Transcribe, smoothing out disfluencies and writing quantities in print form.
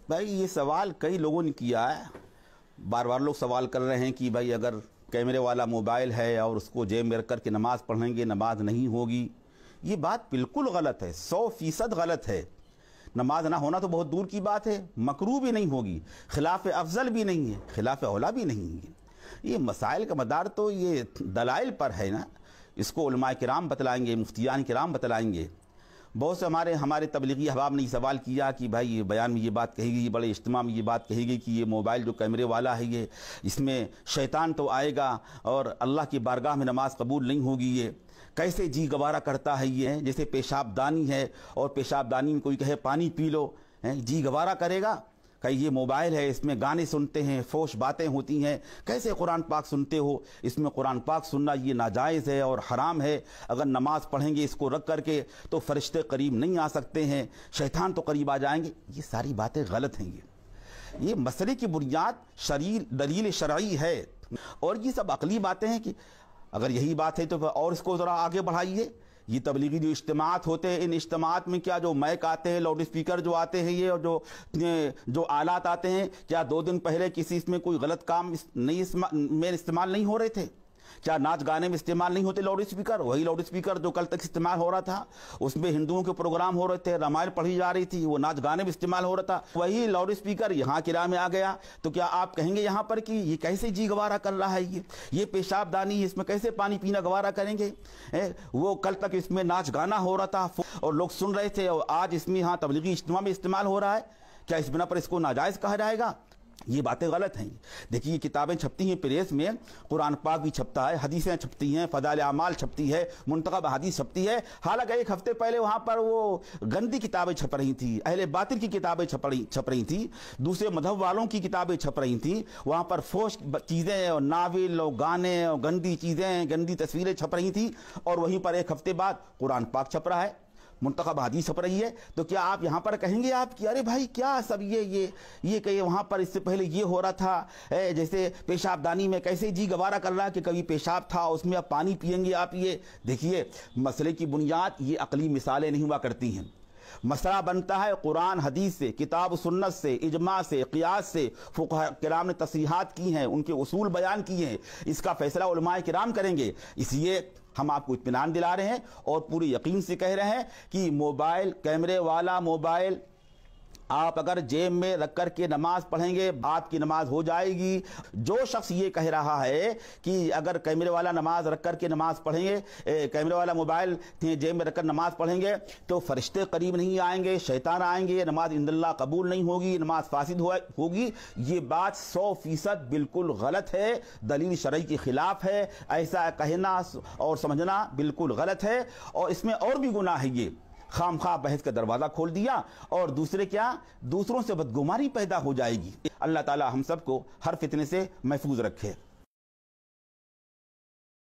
بھائی یہ سوال کئی لوگوں نے کیا ہے، بار بار لوگ سوال کر رہے ہیں کہ بھائی اگر کیمرے والا موبائل ہے اور اس کو جیب میں رکھ کر کے نماز پڑھیں گے نماز نہیں ہوگی. یہ بات بالکل غلط ہے، 100% غلط ہے. نماز نہ ہونا تو بہت دور کی بات ہے، مکروہ بھی نہیں ہوگی، خلاف افضل بھی نہیں ہے، خلاف اولا بھی نہیں ہے. یہ مسائل کا مدار تو یہ دلائل پر ہے نا. اس کو علماء کرام بتلائیں گے، مفتیان کرام بتلائیں گے. بہت سے ہمارے تبلیغی احباب نے یہ سوال کیا کہ بھائی یہ بیان میں یہ بات کہی گئی، بڑے اجتماع میں یہ بات کہی گئی کہ یہ موبائل جو کیمرے والا ہے یہ اس میں شیطان تو آئے گا اور اللہ کی بارگاہ میں نماز قبول نہیں ہوگی. یہ کیسے جی گوارا کرتا ہے، یہ جیسے پیشاب دانی ہے اور پیشاب دانی میں کوئی کہے پانی پی لو، جی گوارا کرے گا؟ کہ یہ موبائل ہے، اس میں گانے سنتے ہیں، فوش باتیں ہوتی ہیں، کیسے قرآن پاک سنتے ہو؟ اس میں قرآن پاک سننا یہ ناجائز ہے اور حرام ہے. اگر نماز پڑھیں گے اس کو رکھ کر کے تو فرشتے قریب نہیں آ سکتے ہیں، شیطان تو قریب آ جائیں گے. یہ ساری باتیں غلط ہیں. یہ مسئلے کی بنیاد دلیل شرعی ہے اور یہ سب عقلی باتیں ہیں. کہ اگر یہی بات ہے تو اور اس کو ذرا آگے بڑھائیے. یہ تبلیغی جو اجتماعات ہوتے ہیں، ان اجتماعات میں کیا جو مائک آتے ہیں، لاؤڈ اسپیکر جو آتے ہیں، یہ اور جو آلات آتے ہیں، کیا 2 دن پہلے کسی اس میں کوئی غلط کام میں استعمال نہیں ہو رہے تھے؟ کیا ناچ گانے میں استعمال نہیں ہوتے لاؤڈ اسپیکر؟ وہی لاؤڈ اسپیکر جو کل تک استعمال ہو رہا تھا، اس میں ہندوؤں کے پروگرام ہو رہے تھے، رامائن پڑھی جا رہی تھی، وہ ناچ گانے میں استعمال ہو رہا تھا. وہی لاؤڈ اسپیکر یہاں کرا میں آ گیا تو کیا آپ کہیں گے یہاں پر کہ یہ کیسے جی گوارا کر رہا ہے؟ یہ پیشاب دانی ہے، اس میں کیسے پانی پینا گوارا کریں گے؟ وہ کل تک اس میں ناچ گانا ہو رہا تھا اور لوگ سن رہے تھے، اور آج اس میں یہاں تبلیغی اجتماع میں استعمال ہو رہا ہے. کیا اس بنا پر اس کو ناجائز کہا جائے گا؟ یہ باتیں غلط ہیں. دیکھیے یہ کتابیں چھپتی ہیں پریس میں، قرآن پاک بھی چھپتا ہے، حدیثیں چھپتی ہیں، فضائل اعمال چھپتی ہے، منتخب حدیث چھپتی ہے. حالانکہ 1 ہفتے پہلے وہاں پر وہ گندی کتابیں چھپ رہی تھیں، اہل باطل کی کتابیں چھپ رہی تھیں، دوسرے مذہب والوں کی کتابیں چھپ رہی تھیں. وہاں پر فوش چیزیں اور ناول اور گانے اور گندی چیزیں، گندی تصویریں چھپ رہی تھیں. اور وہیں پر 1 ہفتے بعد قرآن پاک چھپ رہا ہے، منتخب حدیث چھپ رہی ہے. تو کیا آپ یہاں پر کہیں گے آپ کہ ارے بھائی کیا سب یہ کہ وہاں پر اس سے پہلے یہ ہو رہا تھا، جیسے پیشاب دانی میں کیسے جی گوارا کر رہا کہ کبھی پیشاب تھا اس میں اب پانی پیئیں گے آپ؟ یہ دیکھیے مسئلے کی بنیاد یہ عقلی مثالیں نہیں ہوا کرتی ہیں. مسئلہ بنتا ہے قرآن حدیث سے، کتاب و سنت سے، اجماع سے، قیاس سے. فقہاء کرام نے تصریحات کی ہیں، ان کے اصول بیان کیے ہیں. اس کا فیصلہ علماء کرام کریں گے. اس لیے ہم آپ کو اطمینان دلا رہے ہیں اور پوری یقین سے کہہ رہے ہیں کہ موبائل، کیمرے والا موبائل آپ اگر جیب میں رکھ کر کے نماز پڑھیں گے آپ کی نماز ہو جائے گی. جو شخص یہ کہہ رہا ہے کہ اگر کیمرے والا نماز رکھ کر کے نماز پڑھیں گے، کیمرے والا موبائل جیب میں رکھ کر نماز پڑھیں گے تو فرشتے قریب نہیں آئیں گے، شیطان آئیں گے، نماز عند اللہ قبول نہیں ہوگی، نماز فاسد ہوگی، یہ بات 100% بالکل غلط ہے، دلیل شرعی کے خلاف ہے. ایسا کہنا اور سمجھنا بالکل غلط ہے اور اس میں اور بھی گناہ ہے. یہ خام خواہ بحث کا دروازہ کھول دیا اور دوسروں سے بدگمانی پیدا ہو جائے گی. اللہ تعالی ہم سب کو ہر فتنے سے محفوظ رکھے.